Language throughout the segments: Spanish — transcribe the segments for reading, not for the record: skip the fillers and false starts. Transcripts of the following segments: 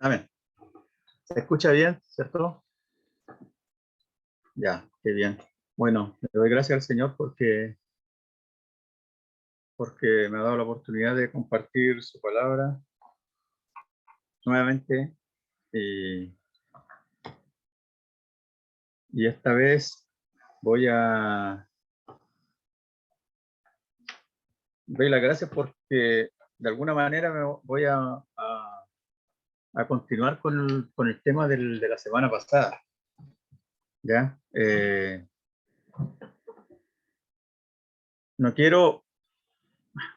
Amén. ¿Se escucha bien, cierto? Ya, qué bien. Bueno, le doy gracias al Señor porque me ha dado la oportunidad de compartir su palabra nuevamente y, y esta vez voy a doy las gracias porque de alguna manera me voy a continuar con el tema de la semana pasada. ¿Ya? No quiero,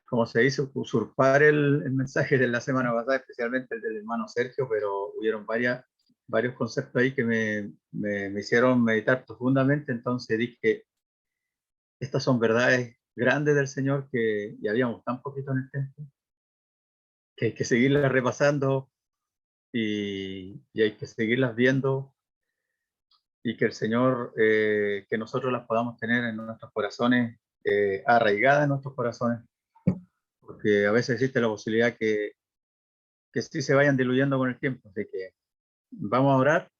como se dice, usurpar el mensaje de la semana pasada, especialmente el del hermano Sergio, pero hubieron varios conceptos ahí que me hicieron meditar profundamente, entonces dije, estas son verdades grandes del Señor que ya habíamos tan poquito en el templo, que hay que seguirlas repasando y hay que seguirlas viendo y que el Señor, que nosotros las podamos tener en nuestros corazones, arraigadas en nuestros corazones, porque a veces existe la posibilidad que sí se vayan diluyendo con el tiempo. Así que vamos a orar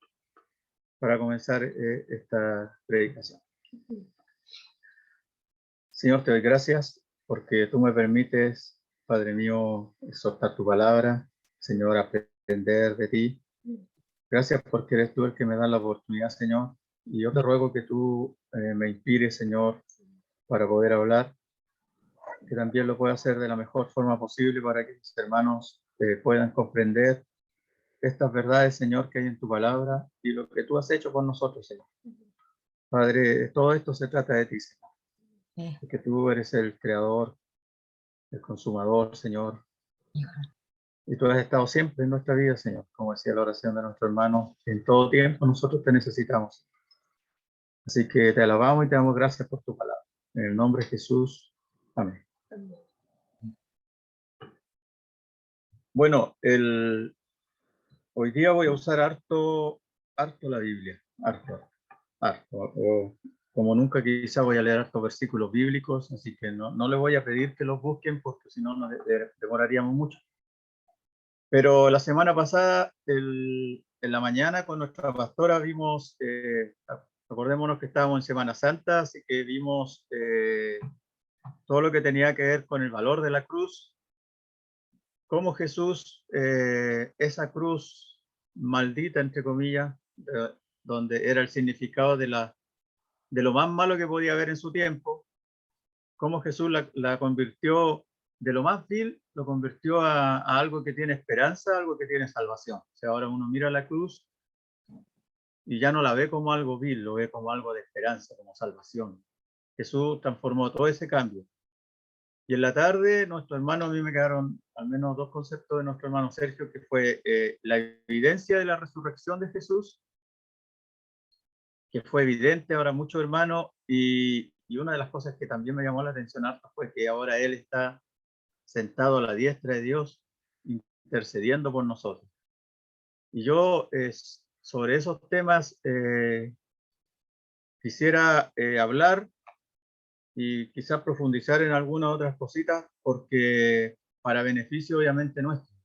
para comenzar esta predicación. Señor, te doy gracias porque tú me permites, Padre mío, exhortar tu palabra, Señor, aprender de ti. Gracias porque eres tú el que me da la oportunidad, Señor. Y yo te ruego que tú me inspires, Señor, para poder hablar, que también lo pueda hacer de la mejor forma posible para que mis hermanos puedan comprender estas verdades, Señor, que hay en tu palabra y lo que tú has hecho con nosotros, Señor. Padre, todo esto se trata de ti, Señor, que tú eres el creador, el consumador, Señor, y tú has estado siempre en nuestra vida, Señor, como decía la oración de nuestro hermano, en todo tiempo nosotros te necesitamos. Así que te alabamos y te damos gracias por tu palabra. En el nombre de Jesús, amén. Bueno, hoy día voy a usar harto la Biblia, harto. Como nunca quizá voy a leer hartos versículos bíblicos, así que no le voy a pedir que los busquen porque si no nos demoraríamos mucho. Pero la semana pasada, en la mañana, con nuestra pastora vimos, acordémonos que estábamos en Semana Santa, así que vimos todo lo que tenía que ver con el valor de la cruz, cómo Jesús, esa cruz maldita, entre comillas, donde era el significado de lo más malo que podía haber en su tiempo, cómo Jesús la convirtió de lo más vil, lo convirtió a algo que tiene esperanza, algo que tiene salvación. O sea, ahora uno mira la cruz y ya no la ve como algo vil, lo ve como algo de esperanza, como salvación. Jesús transformó todo ese cambio. Y en la tarde, nuestro hermano, a mí me quedaron al menos dos conceptos de nuestro hermano Sergio, que fue la evidencia de la resurrección de Jesús, que fue evidente ahora muchos hermanos, y una de las cosas que también me llamó la atención harto fue que ahora él está sentado a la diestra de Dios, intercediendo por nosotros. Y yo sobre esos temas quisiera hablar y quizás profundizar en algunas otras cositas, porque para beneficio obviamente nuestro,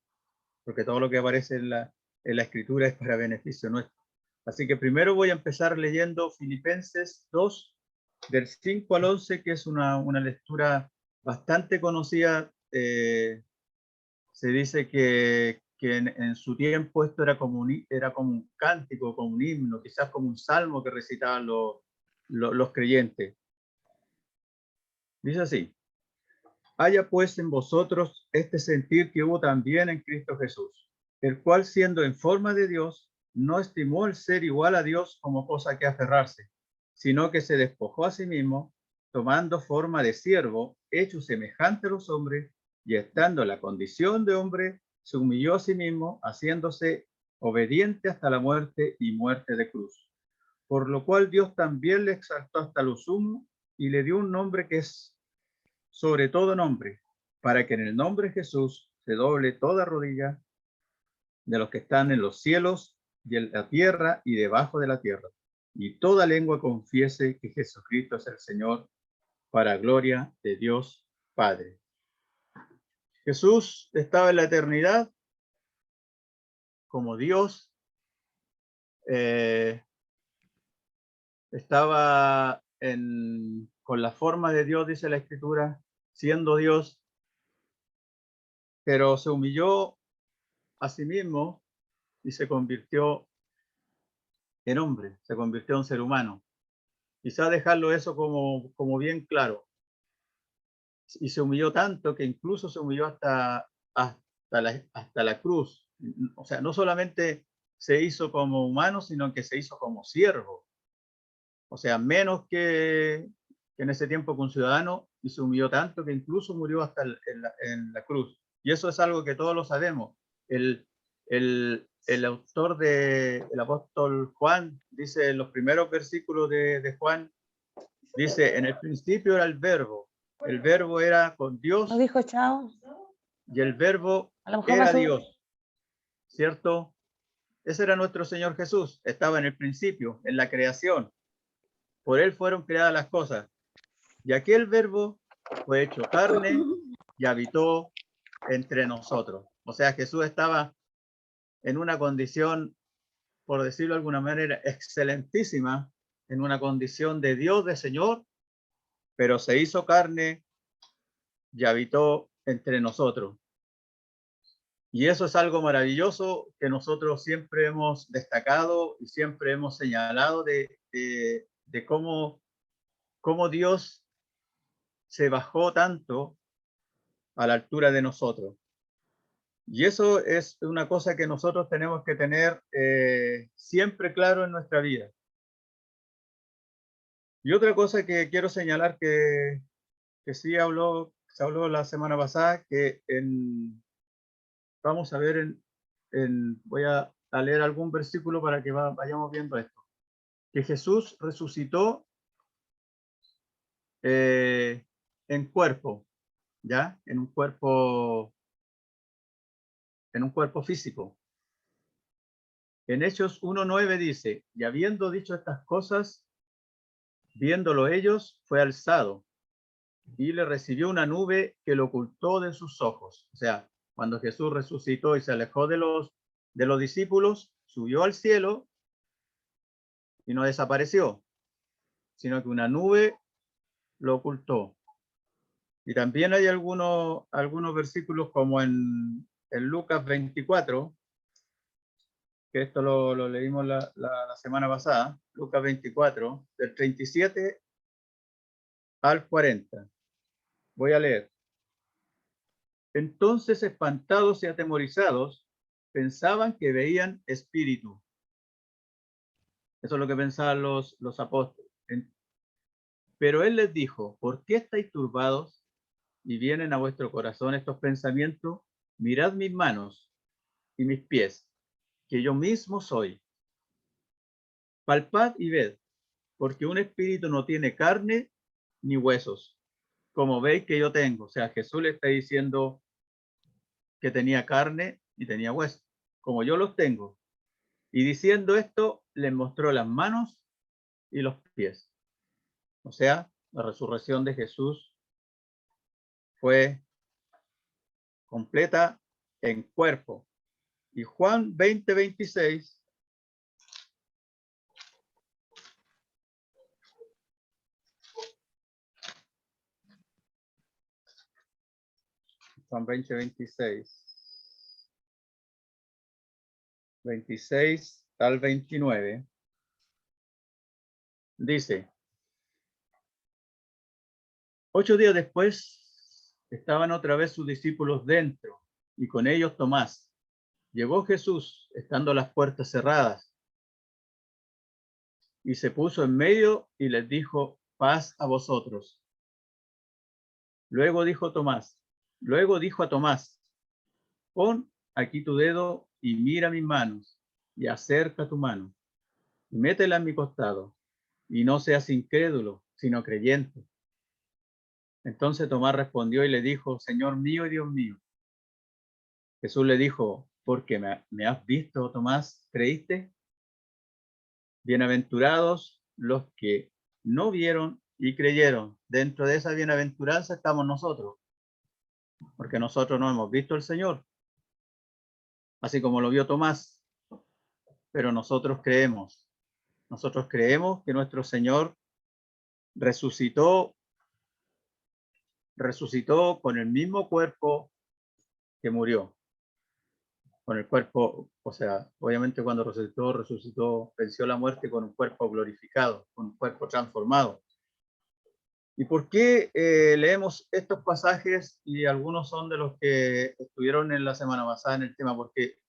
porque todo lo que aparece en la escritura es para beneficio nuestro. Así que primero voy a empezar leyendo Filipenses 2, del 5 al 11, que es una lectura bastante conocida. Se dice que en su tiempo esto era como un cántico, como un himno, quizás como un salmo que recitaban los creyentes. Dice así: haya pues en vosotros este sentir que hubo también en Cristo Jesús, el cual siendo en forma de Dios, no estimó el ser igual a Dios como cosa que aferrarse, sino que se despojó a sí mismo, tomando forma de siervo, hecho semejante a los hombres, y estando en la condición de hombre, se humilló a sí mismo, haciéndose obediente hasta la muerte y muerte de cruz. Por lo cual Dios también le exaltó hasta lo sumo y le dio un nombre que es sobre todo nombre, para que en el nombre de Jesús se doble toda rodilla de los que están en los cielos y en la tierra y debajo de la tierra, y toda lengua confiese que Jesucristo es el Señor, para gloria de Dios Padre. Jesús estaba en la eternidad como Dios, estaba con la forma de Dios, dice la Escritura, siendo Dios, pero se humilló a sí mismo y se convirtió en hombre, se convirtió en ser humano. Quizá dejarlo eso como bien claro. Y se humilló tanto que incluso se humilló hasta la cruz. O sea, no solamente se hizo como humano, sino que se hizo como siervo. O sea, menos que en ese tiempo que un ciudadano, y se humilló tanto que incluso murió hasta en la cruz. Y eso es algo que todos lo sabemos. El autor del apóstol Juan dice en los primeros versículos de Juan, dice, en el principio era el verbo era con Dios ¿No dijo chao? y el verbo A lo mejor era pasó. Dios, ¿cierto? Ese era nuestro Señor Jesús, estaba en el principio, en la creación. Por él fueron creadas las cosas. Y aquel verbo fue hecho carne y habitó entre nosotros. O sea, Jesús estaba en una condición, por decirlo de alguna manera, excelentísima, en una condición de Dios, de Señor, pero se hizo carne y habitó entre nosotros. Y eso es algo maravilloso que nosotros siempre hemos destacado y siempre hemos señalado de cómo Dios se bajó tanto a la altura de nosotros. Y eso es una cosa que nosotros tenemos que tener siempre claro en nuestra vida. Y otra cosa que quiero señalar que sí se habló la semana pasada, que vamos a ver voy a leer algún versículo para que vayamos viendo esto. Que Jesús resucitó en cuerpo, ¿ya? En un cuerpo físico. En Hechos 1:9 dice, y habiendo dicho estas cosas, viéndolo ellos, fue alzado y le recibió una nube que lo ocultó de sus ojos. O sea, cuando Jesús resucitó y se alejó de los discípulos, subió al cielo y no desapareció, sino que una nube lo ocultó. Y también hay algunos versículos como en Lucas 24, que esto lo leímos la semana pasada, Lucas 24, del 37 al 40. Voy a leer. Entonces, espantados y atemorizados, pensaban que veían espíritu. Eso es lo que pensaban los apóstoles. Pero él les dijo, ¿por qué estáis turbados y vienen a vuestro corazón estos pensamientos? Mirad mis manos y mis pies, que yo mismo soy. Palpad y ved, porque un espíritu no tiene carne ni huesos, como veis que yo tengo. O sea, Jesús le está diciendo que tenía carne y tenía huesos, como yo los tengo. Y diciendo esto, les mostró las manos y los pies. O sea, la resurrección de Jesús fue completa en cuerpo. Y Juan 20:26 Juan 26 al 29, dice, 8 días después estaban otra vez sus discípulos dentro y con ellos Tomás. Llegó Jesús, estando las puertas cerradas, y se puso en medio y les dijo, paz a vosotros. Luego dijo a Tomás, pon aquí tu dedo y mira mis manos, y acerca tu mano, y métela en mi costado, y no seas incrédulo, sino creyente. Entonces Tomás respondió y le dijo, Señor mío y Dios mío. Jesús le dijo, porque me has visto, Tomás, ¿creíste? Bienaventurados los que no vieron y creyeron. Dentro de esa bienaventuranza estamos nosotros, porque nosotros no hemos visto al Señor, así como lo vio Tomás. pero nosotros creemos que nuestro Señor resucitó con el mismo cuerpo que murió. Con el cuerpo, o sea, obviamente cuando resucitó, venció la muerte con un cuerpo glorificado, con un cuerpo transformado. ¿Y por qué leemos estos pasajes? Y algunos son de los que estuvieron en la semana pasada en el tema, porque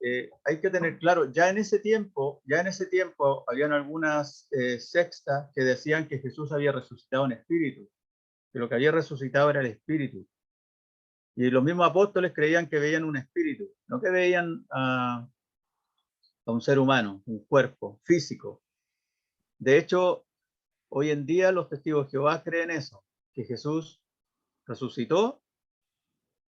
hay que tener claro, ya en ese tiempo habían algunas sectas que decían que Jesús había resucitado en espíritu, que lo que había resucitado era el espíritu. Y los mismos apóstoles creían que veían un espíritu, no que veían a un ser humano, un cuerpo físico. De hecho, hoy en día los testigos de Jehová creen eso, que Jesús resucitó,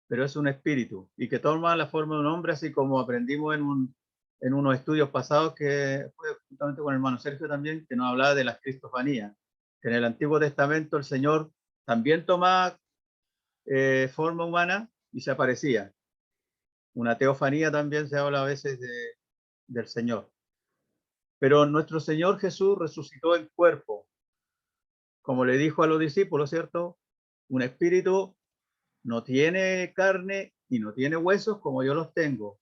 pero es un espíritu y que toma la forma de un hombre, así como aprendimos en unos estudios pasados que fue justamente con el hermano Sergio también, que nos hablaba de las cristofanías, que en el Antiguo Testamento el Señor también tomaba forma humana y se aparecía. Una teofanía también se habla a veces del Señor. Pero nuestro Señor Jesús resucitó en cuerpo, como le dijo a los discípulos, ¿cierto? Un espíritu no tiene carne y no tiene huesos como yo los tengo.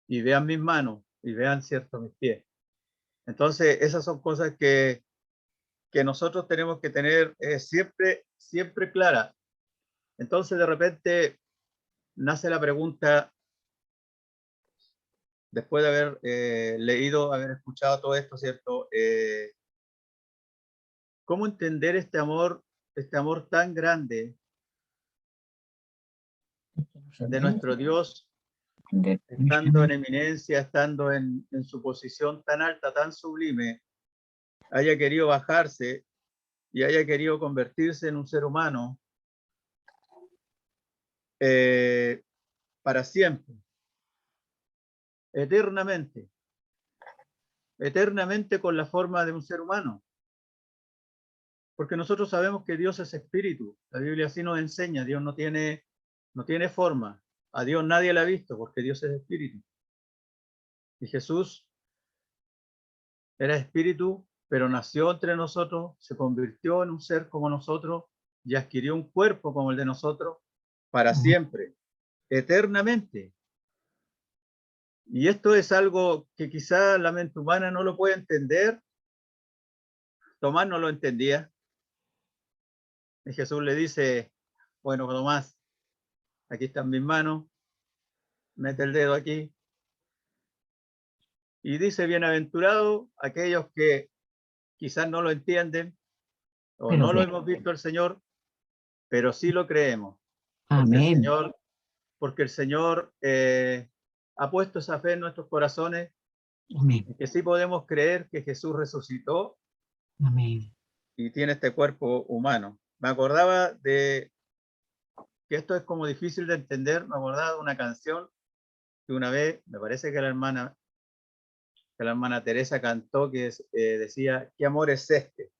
Y vean mis manos y vean, ¿cierto?, mis pies. Entonces, esas son cosas que nosotros tenemos que tener siempre claras. Entonces, de repente, nace la pregunta, después de haber leído, haber escuchado todo esto, ¿cierto? ¿Cómo entender este amor tan grande de nuestro Dios, estando en eminencia, estando en su posición tan alta, tan sublime, haya querido bajarse y haya querido convertirse en un ser humano para siempre, eternamente con la forma de un ser humano? Porque nosotros sabemos que Dios es espíritu. La Biblia así nos enseña. Dios no tiene forma. A Dios nadie la ha visto porque Dios es espíritu. Y Jesús era espíritu, pero nació entre nosotros, se convirtió en un ser como nosotros y adquirió un cuerpo como el de nosotros para siempre, eternamente. Y esto es algo que quizá la mente humana no lo puede entender. Tomás no lo entendía. Y Jesús le dice, bueno, Tomás, aquí están mis manos, mete el dedo aquí. Y dice, bienaventurado aquellos que quizás no lo entienden o Pero no lo ve. hemos visto el Señor, pero sí lo creemos. Amén. Porque el Señor ha puesto esa fe en nuestros corazones, Amén. y que sí podemos creer que Jesús resucitó Amén. y tiene este cuerpo humano. Me acordaba de que esto es como difícil de entender, me acordaba de una canción que una vez, me parece que la hermana Teresa cantó, que decía, ¿qué amor es este?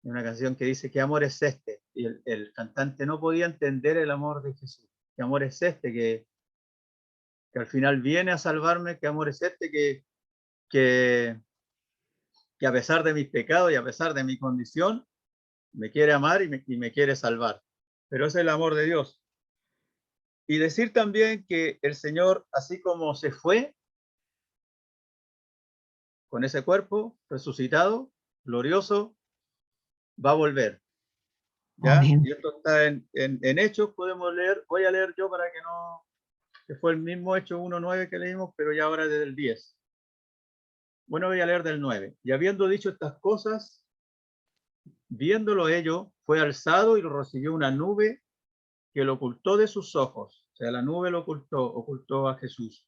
Una canción que dice, ¿qué amor es este? Y el cantante no podía entender el amor de Jesús. ¿Qué amor es este que al final viene a salvarme? ¿Qué amor es este que a pesar de mis pecados y a pesar de mi condición, me quiere amar y me quiere salvar? Pero es el amor de Dios. Y decir también que el Señor, así como se fue con ese cuerpo resucitado, glorioso, va a volver. ¿Ya? Amén. Y esto está en Hechos, podemos leer, voy a leer yo para que no, que fue el mismo Hechos 1:9 que leímos, pero ya ahora desde el 10. Bueno, voy a leer del 9. Y habiendo dicho estas cosas, viéndolo ello, fue alzado y lo recibió una nube que lo ocultó de sus ojos. O sea, la nube lo ocultó a Jesús.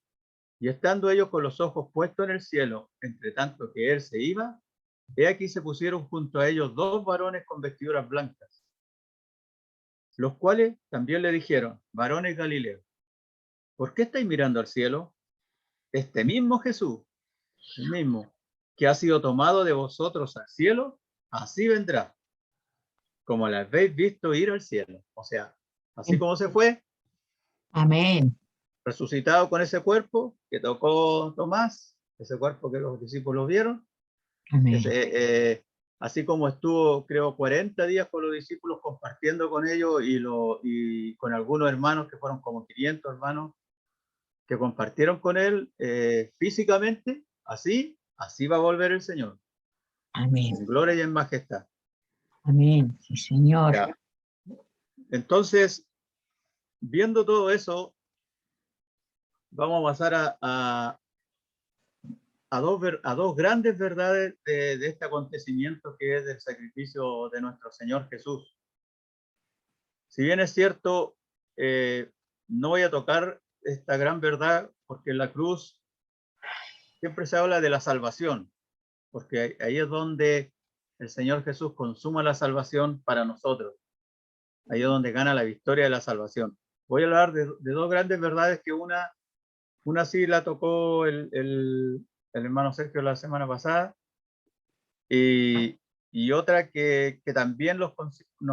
Y estando ellos con los ojos puestos en el cielo, entre tanto que él se iba, he aquí se pusieron junto a ellos dos varones con vestiduras blancas, los cuales también le dijeron, varones Galileos, ¿por qué estáis mirando al cielo? Este mismo Jesús, el mismo, que ha sido tomado de vosotros al cielo, así vendrá, como la habéis visto ir al cielo. O sea, así como se fue, Amén. resucitado con ese cuerpo que tocó Tomás, ese cuerpo que los discípulos vieron. Amén. Así como estuvo, creo, 40 días con los discípulos compartiendo con ellos y con algunos hermanos que fueron como 500 hermanos que compartieron con él físicamente, así va a volver el Señor, Amén. en gloria y en majestad. Amén. Sí, Señor. Ya. Entonces, viendo todo eso, vamos a pasar a dos grandes verdades de este acontecimiento que es el sacrificio de nuestro Señor Jesús. Si bien es cierto, no voy a tocar esta gran verdad porque en la cruz siempre se habla de la salvación, porque ahí es donde el Señor Jesús consuma la salvación para nosotros. Ahí es donde gana la victoria de la salvación. Voy a hablar de dos grandes verdades que una sí la tocó el hermano Sergio la semana pasada y otra que también nos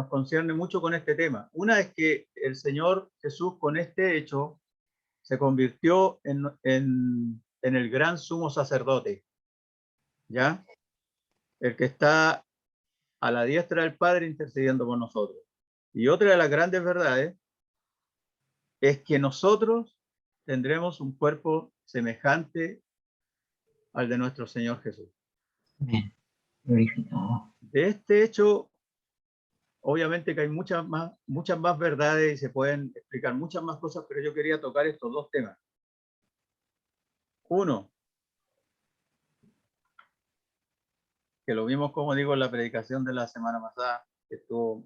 concierne mucho con este tema. Una es que el Señor Jesús con este hecho se convirtió en el gran sumo sacerdote, ¿ya? El que está a la diestra del Padre intercediendo por nosotros. Y otra de las grandes verdades es que nosotros tendremos un cuerpo semejante al de nuestro Señor Jesús. Amén. Glorificado. De este hecho, obviamente que hay muchas más verdades y se pueden explicar muchas más cosas, pero yo quería tocar estos dos temas. Uno, que lo vimos, como digo, en la predicación de la semana pasada, que estuvo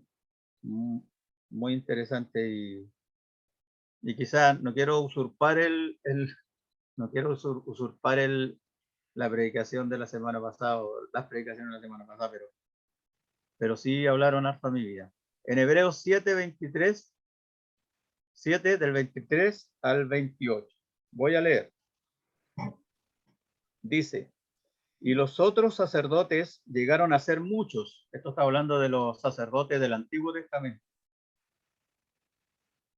muy interesante y quizás no quiero usurpar la predicación de la semana pasada o las predicaciones de la semana pasada, pero sí hablaron harto a mi vida. En Hebreos 7:23, 7 del 23 al 28. Voy a leer. Dice, y los otros sacerdotes llegaron a ser muchos. Esto está hablando de los sacerdotes del Antiguo Testamento.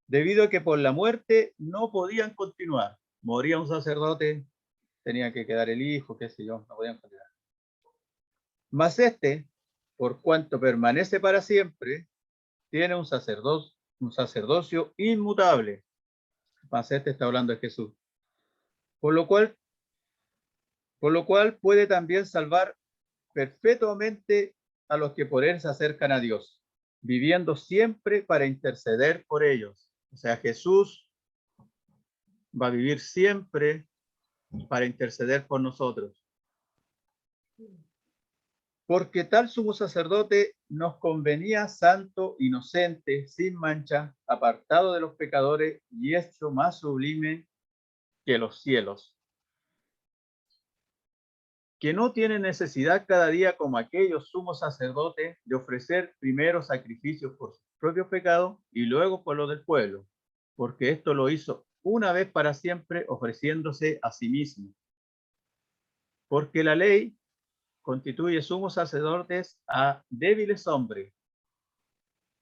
Debido a que por la muerte no podían continuar. Moría un sacerdote, tenía que quedar el hijo, qué sé yo, no podían continuar. Mas este, por cuanto permanece para siempre, tiene un sacerdocio inmutable. Mas este está hablando de Jesús. Por lo cual puede también salvar perpetuamente a los que por él se acercan a Dios, viviendo siempre para interceder por ellos. O sea, Jesús va a vivir siempre para interceder por nosotros. Porque tal sumo sacerdote nos convenía santo, inocente, sin mancha, apartado de los pecadores y hecho más sublime que los cielos, que no tiene necesidad cada día como aquellos sumos sacerdotes de ofrecer primero sacrificios por sus propios pecados y luego por los del pueblo, porque esto lo hizo una vez para siempre ofreciéndose a sí mismo. Porque la ley constituye sumos sacerdotes a débiles hombres,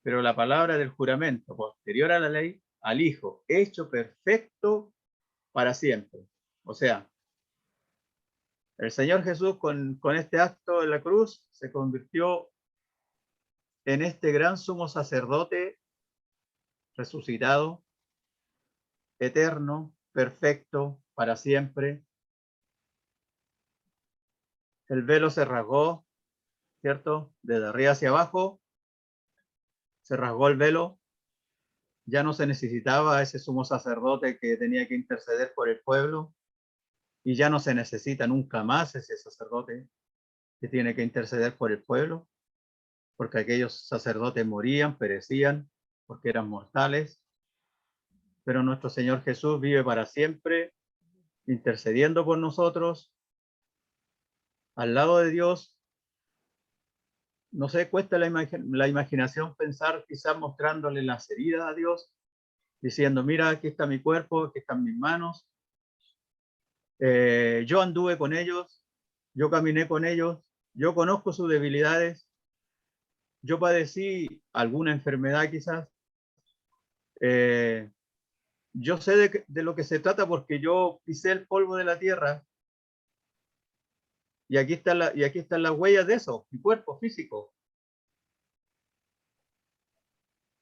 pero la palabra del juramento posterior a la ley, al Hijo, hecho perfecto para siempre. O sea, el Señor Jesús con este acto de la cruz se convirtió en este gran sumo sacerdote resucitado, eterno, perfecto, para siempre. El velo se rasgó, ¿cierto? Desde arriba hacia abajo se rasgó el velo. Ya no se necesitaba ese sumo sacerdote que tenía que interceder por el pueblo y ya no se necesita nunca más ese sacerdote que tiene que interceder por el pueblo, porque aquellos sacerdotes morían, perecían, porque eran mortales. Pero nuestro Señor Jesús vive para siempre, intercediendo por nosotros, al lado de Dios. No sé, cuesta la imaginación pensar, quizás mostrándole las heridas a Dios, diciendo, mira, aquí está mi cuerpo, aquí están mis manos. Yo anduve con ellos, yo caminé con ellos, yo conozco sus debilidades, yo padecí alguna enfermedad quizás. Yo sé de lo que se trata porque yo pisé el polvo de la tierra Y aquí están las huellas de eso, mi cuerpo físico.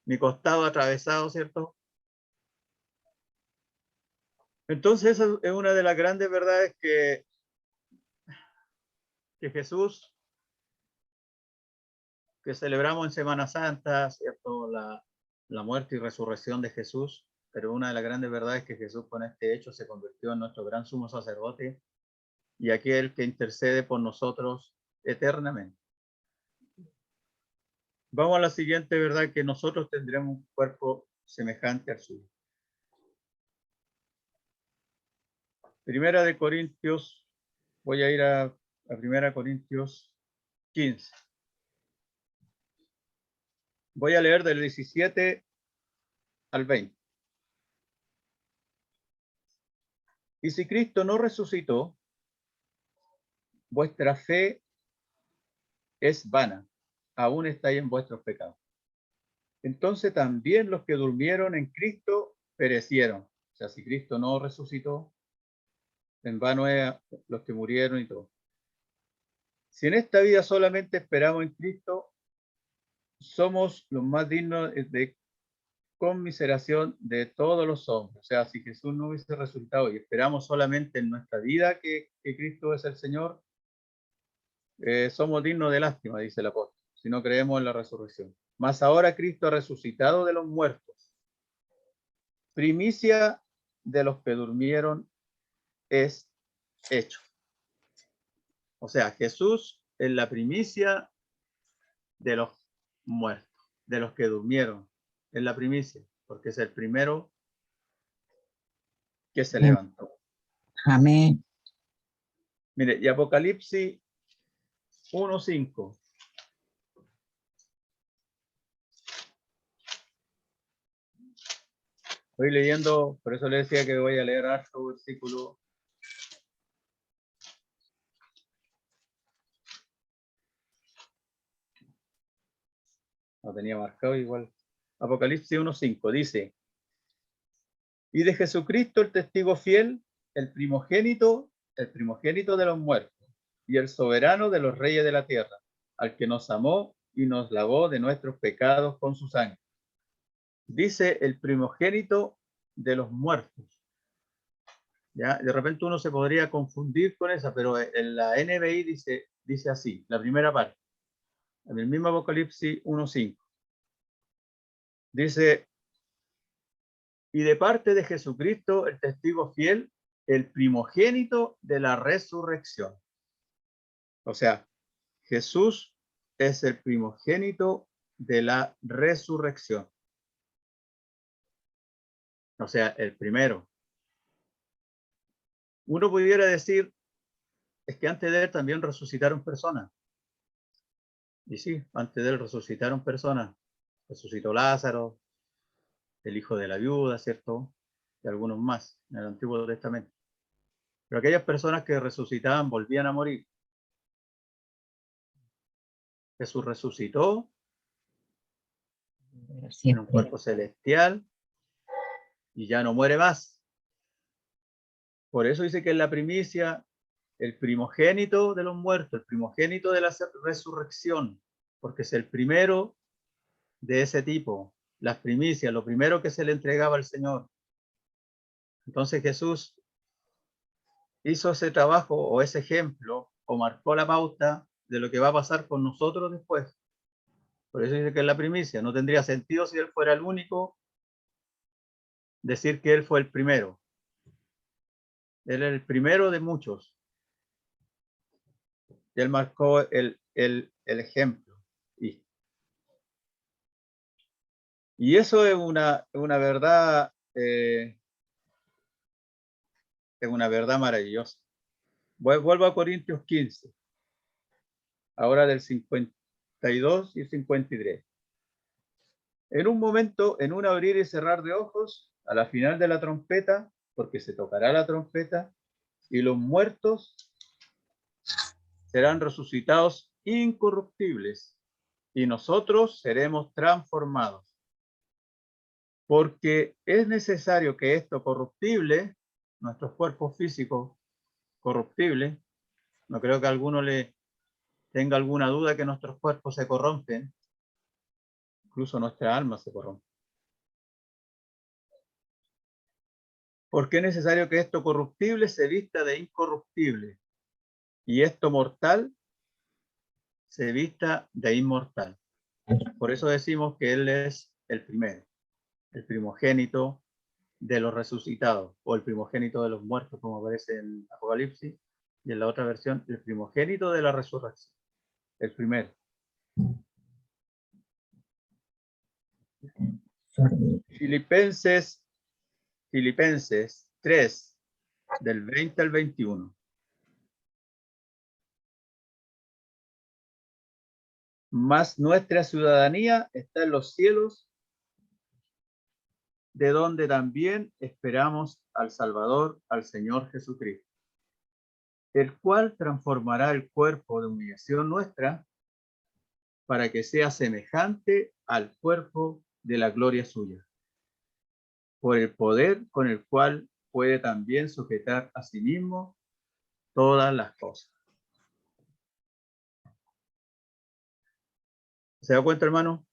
Mi costado atravesado, ¿cierto? Entonces, esa es una de las grandes verdades que Jesús, que celebramos en Semana Santa, ¿cierto? La muerte y resurrección de Jesús, pero una de las grandes verdades es que Jesús con este hecho se convirtió en nuestro gran sumo sacerdote y aquel que intercede por nosotros eternamente. Vamos a la siguiente verdad, que nosotros tendremos un cuerpo semejante al suyo. Primera de Corintios, voy a ir a Primera Corintios 15. Voy a leer del 17 al 20. Y si Cristo no resucitó, vuestra fe es vana, aún estáis en vuestros pecados. Entonces también los que durmieron en Cristo perecieron. O sea, si Cristo no resucitó, en vano es los que murieron y todo. Si en esta vida solamente esperamos en Cristo, somos los más dignos de conmiseración de todos los hombres. O sea, si Jesús no hubiese resucitado y esperamos solamente en nuestra vida que Cristo es el Señor, somos dignos de lástima, dice el apóstol, si no creemos en la resurrección. Mas ahora Cristo ha resucitado de los muertos. Primicia de los que durmieron es hecho. O sea, Jesús es la primicia de los muertos, de los que durmieron. Es la primicia, porque es el primero que se levantó. Amén. Mire, y Apocalipsis 1:5. Estoy leyendo, por eso le decía que voy a leer harto versículo. Lo tenía marcado igual. Apocalipsis 1:5 dice: y de Jesucristo el testigo fiel, el primogénito de los muertos, y el soberano de los reyes de la tierra, al que nos amó y nos lavó de nuestros pecados con su sangre. Dice el primogénito de los muertos. ¿Ya? De repente uno se podría confundir con esa, pero en la NBI dice así, la primera parte, en el mismo Apocalipsis 1:5. Dice: y de parte de Jesucristo, el testigo fiel, el primogénito de la resurrección. O sea, Jesús es el primogénito de la resurrección. O sea, el primero. Uno pudiera decir, es que antes de él también resucitaron personas. Y sí, antes de él resucitaron personas. Resucitó Lázaro, el hijo de la viuda, ¿cierto? Y algunos más en el Antiguo Testamento. Pero aquellas personas que resucitaban volvían a morir. Jesús resucitó en un cuerpo celestial y ya no muere más. Por eso dice que es la primicia, el primogénito de los muertos, el primogénito de la resurrección, porque es el primero de ese tipo, las primicias, lo primero que se le entregaba al Señor. Entonces Jesús hizo ese trabajo o ese ejemplo o marcó la pauta de lo que va a pasar con nosotros después. Por eso dice que es la primicia. No tendría sentido si él fuera el único decir que él fue el primero. Él es el primero de muchos. Él marcó el ejemplo. Y eso es una verdad, es una verdad maravillosa. Vuelvo a Corintios 15, ahora del 52 y 53. En un momento, en un abrir y cerrar de ojos, a la final de la trompeta, porque se tocará la trompeta, y los muertos serán resucitados incorruptibles, y nosotros seremos transformados. Porque es necesario que esto corruptible, nuestros cuerpos físicos corruptibles, No creo que a alguno le tenga alguna duda que nuestros cuerpos se corrompen, incluso nuestra alma se corrompe. Porque es necesario que esto corruptible se vista de incorruptible y esto mortal se vista de inmortal. Por eso decimos que Él es el primero, el primogénito de los resucitados, o el primogénito de los muertos, como aparece en Apocalipsis, y en la otra versión, el primogénito de la resurrección, el primero. Filipenses 3, del 20 al 21. Mas nuestra ciudadanía está en los cielos, de donde también esperamos al Salvador, al Señor Jesucristo, el cual transformará el cuerpo de humillación nuestra para que sea semejante al cuerpo de la gloria suya, por el poder con el cual puede también sujetar a sí mismo todas las cosas. ¿Se da cuenta, hermano?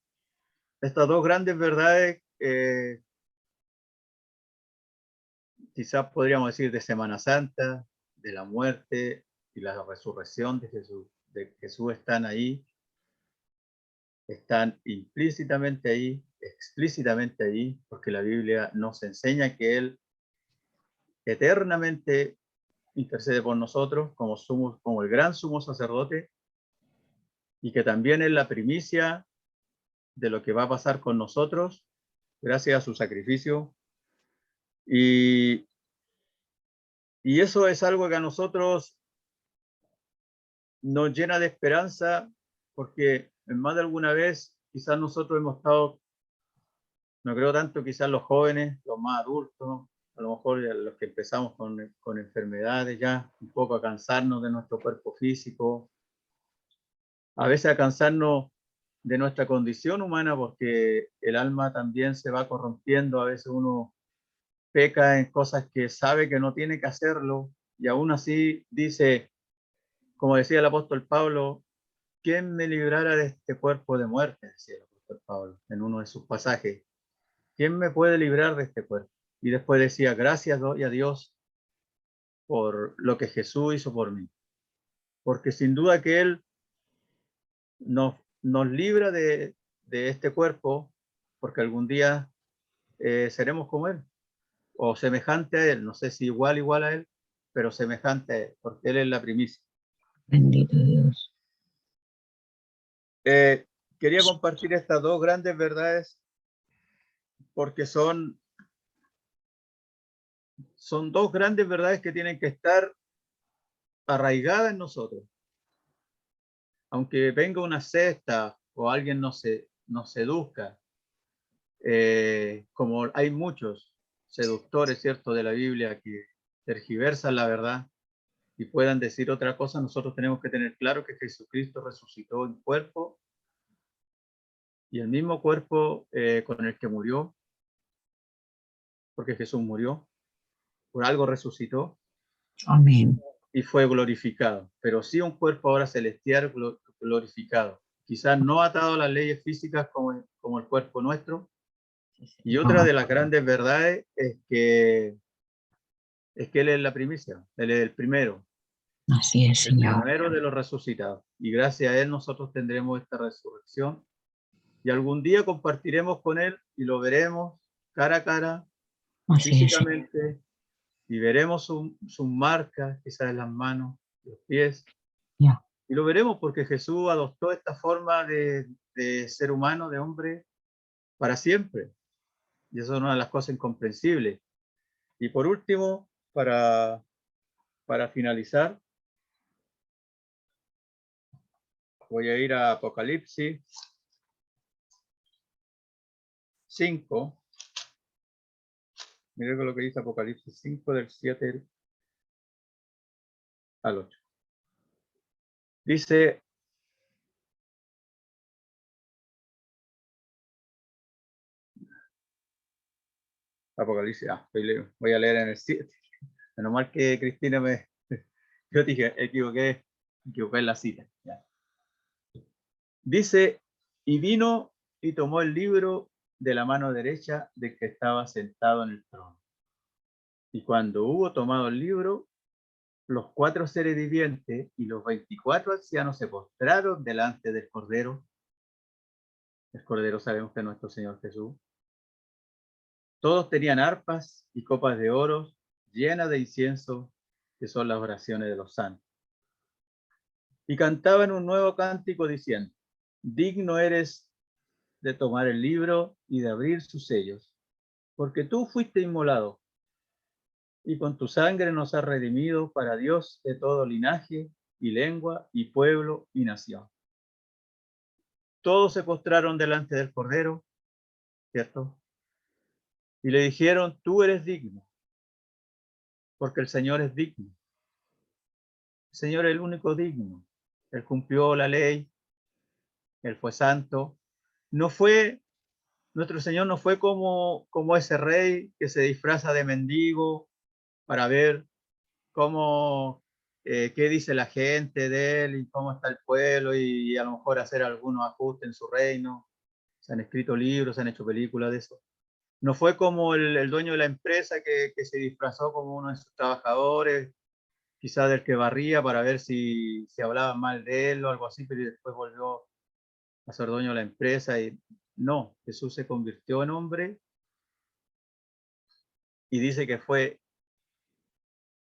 Estas dos grandes verdades, quizás podríamos decir de Semana Santa, de la muerte y la resurrección de Jesús están ahí, están implícitamente ahí, explícitamente ahí, porque la Biblia nos enseña que Él eternamente intercede por nosotros como el gran sumo sacerdote, y que también es la primicia de lo que va a pasar con nosotros gracias a su sacrificio. Y eso es algo que a nosotros nos llena de esperanza, porque en más de alguna vez quizás nosotros hemos estado, no creo tanto quizás los jóvenes, los más adultos, a lo mejor los que empezamos con enfermedades ya, un poco a cansarnos de nuestro cuerpo físico, a veces a cansarnos de nuestra condición humana, porque el alma también se va corrompiendo, a veces uno peca en cosas que sabe que no tiene que hacerlo, y aún así dice, como decía el apóstol Pablo, ¿quién me librara de este cuerpo de muerte? Decía el apóstol Pablo en uno de sus pasajes. ¿Quién me puede librar de este cuerpo? Y después decía, gracias doy a Dios por lo que Jesús hizo por mí. Porque sin duda que Él nos libra de este cuerpo, porque algún día seremos como Él, o semejante a Él, no sé si igual a Él, pero semejante a Él, porque Él es la primicia. Bendito Dios. Quería compartir estas dos grandes verdades porque son dos grandes verdades que tienen que estar arraigadas en nosotros. Aunque venga una secta o alguien nos seduzca, como hay muchos seductores, ¿cierto?, de la Biblia que tergiversan la verdad y puedan decir otra cosa, nosotros tenemos que tener claro que Jesucristo resucitó en cuerpo, y el mismo cuerpo con el que murió, porque Jesús murió, por algo resucitó. Amén. Y fue glorificado, pero sí un cuerpo ahora celestial glorificado, quizás no atado a las leyes físicas como el cuerpo nuestro. Y otra de las grandes verdades es que Él es la primicia, Él es el primero Así es, Señor. de los resucitados, y gracias a Él nosotros tendremos esta resurrección, y algún día compartiremos con Él y lo veremos cara a cara, Así es, Señor. físicamente, y veremos sus marcas, quizás en las manos, los pies. Ya. Y lo veremos porque Jesús adoptó esta forma de ser humano, de hombre, para siempre. Y eso es una de las cosas incomprensibles. Y por último, para finalizar, voy a ir a Apocalipsis 5. Mire lo que dice Apocalipsis 5, del 7 al 8. Dice, Apocalipsis, voy a leer en el 7. Menos mal que Cristina yo dije, equivoqué, Me equivoqué en la cita. Ya. Dice, y vino y tomó el libro de la mano derecha del que estaba sentado en el trono. Y cuando hubo tomado el libro, los 4 seres vivientes y los 24 ancianos se postraron delante del Cordero. El Cordero sabemos que es nuestro Señor Jesús. Todos tenían arpas y copas de oro llenas de incienso, que son las oraciones de los santos. Y cantaban un nuevo cántico diciendo, digno eres de tomar el libro y de abrir sus sellos, porque tú fuiste inmolado, y con tu sangre nos has redimido para Dios de todo linaje y lengua y pueblo y nación. Todos se postraron delante del Cordero, ¿cierto? Y le dijeron, tú eres digno, porque el Señor es digno. El Señor es el único digno. Él cumplió la ley, Él fue santo. Nuestro Señor no fue como ese rey que se disfraza de mendigo para ver qué dice la gente de él y cómo está el pueblo y a lo mejor hacer algunos ajustes en su reino. Se han escrito libros, se han hecho películas de eso. No fue como el dueño de la empresa que se disfrazó como uno de sus trabajadores, quizás del que barría para ver si hablaban mal de él o algo así, pero después volvió a ser dueño de la empresa. Y no, Jesús se convirtió en hombre y dice que fue,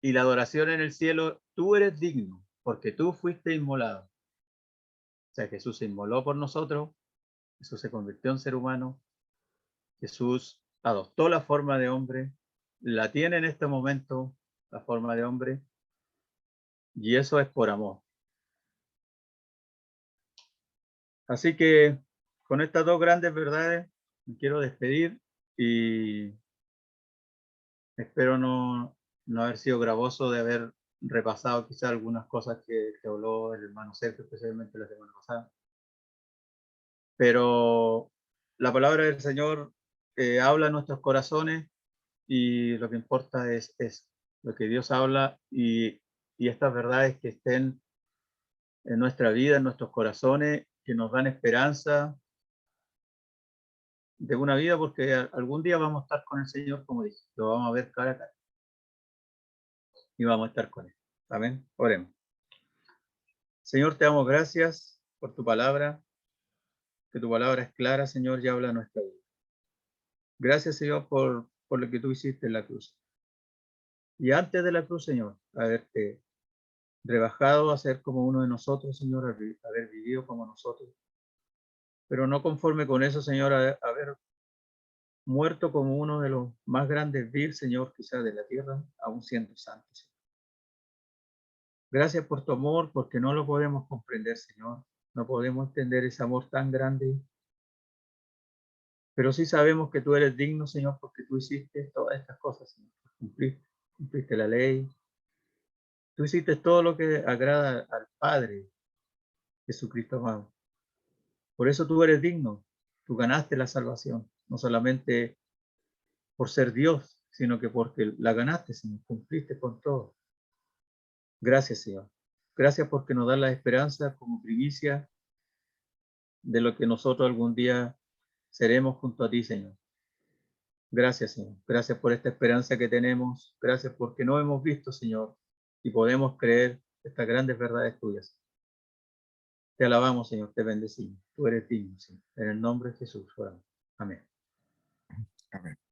y la adoración en el cielo, tú eres digno, porque tú fuiste inmolado. O sea, Jesús se inmoló por nosotros, Jesús se convirtió en ser humano, Jesús adoptó la forma de hombre, la tiene en este momento, la forma de hombre, y eso es por amor. Así que con estas dos grandes verdades me quiero despedir y espero no haber sido gravoso de haber repasado quizás algunas cosas que habló el hermano Sergio, especialmente la semana pasada. Pero la palabra del Señor habla en nuestros corazones y lo que importa es lo que Dios habla y estas verdades que estén en nuestra vida, en nuestros corazones, que nos dan esperanza de una vida, porque algún día vamos a estar con el Señor, como dice, lo vamos a ver cara a cara y vamos a estar con Él. Amén. Oremos. Señor, te damos gracias por tu palabra, que tu palabra es clara, Señor, y habla a nuestra vida. Gracias, Señor, por lo que tú hiciste en la cruz. Y antes de la cruz, Señor, haberte rebajado a ser como uno de nosotros, Señor, haber vivido como nosotros. Pero no conforme con eso, Señor, haber muerto como uno de los más grandes vil, Señor, quizás de la tierra, aún siendo santos. Gracias por tu amor, porque no lo podemos comprender, Señor. No podemos entender ese amor tan grande. Pero sí sabemos que tú eres digno, Señor, porque tú hiciste todas estas cosas, Señor. Cumpliste la ley. Tú hiciste todo lo que agrada al Padre, Jesucristo amado. Por eso tú eres digno. Tú ganaste la salvación, no solamente por ser Dios, sino que porque la ganaste, Señor. Cumpliste con todo. Gracias, Señor. Gracias porque nos da la esperanza como primicia de lo que nosotros algún día seremos junto a ti, Señor. Gracias, Señor. Gracias por esta esperanza que tenemos. Gracias porque no hemos visto, Señor, y podemos creer estas grandes verdades tuyas. Te alabamos, Señor. Te bendecimos. Tú eres digno, Señor. En el nombre de Jesús. Oramos. Amén. Amén.